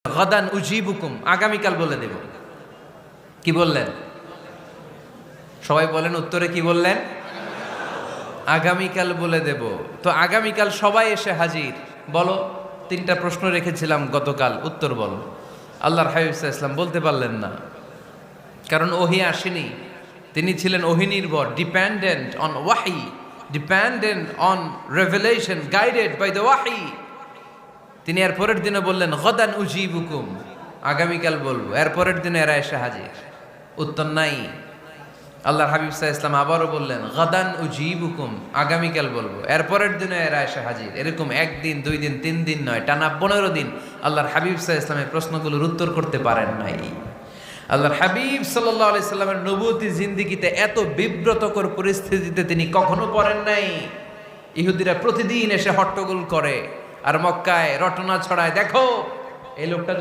গাদান উজিবুকুম, আগামীকাল বলে দেব। কি বললেন? সবাই বলেন উত্তরে কি বললেন? আগামীকাল বলে দেব। তো আগামীকাল সবাই এসে হাজির। বলো, 3টা প্রশ্ন রেখেছিলাম গতকাল, উত্তর বলো। আল্লাহর হাবিব সাল্লাল্লাহু আলাইহি ওয়াসাল্লাম বলতে পারলেন না, কারণ ওহী আসেনি। তিনি ছিলেন ওহী নির্ভর, ডিপেন্ডেন্ট অন ওয়াহি, dependent on revelation, guided by the ওয়াহি। তিনি এর পরের দিনে বললেন গাদান উজিবুকুম, আগামীকাল বলবো। এর পরের দিনে এরা এসে হাজির, উত্তর নাই। আল্লাহর হাবিব সাল্লাল্লাহু আলাইহি ওয়াসাল্লাম আবারও বললেন গাদান উজিবুকুম, আগামীকাল বলবো। এর পরের দিনে এরা এসে হাজির। এরকম 1 দিন 2 দিন 3 দিন নয়, টানা 15 দিন আল্লাহর হাবিব সাল্লাল্লাহু আলাইহি ওয়াসাল্লামের প্রশ্নগুলোর উত্তর করতে পারেন নাই। আল্লাহর হাবিব সাল্লাল্লাহু আলাইহি সাল্লামের নবুয়তি জিন্দেগিতে এত বিব্রতকর পরিস্থিতিতে তিনি কখনো পড়েন নাই। ইহুদিরা প্রতিদিন এসে হট্টগোল করে আর মক্কায় রটনা ছড়ায়, দেখো এই লোকটা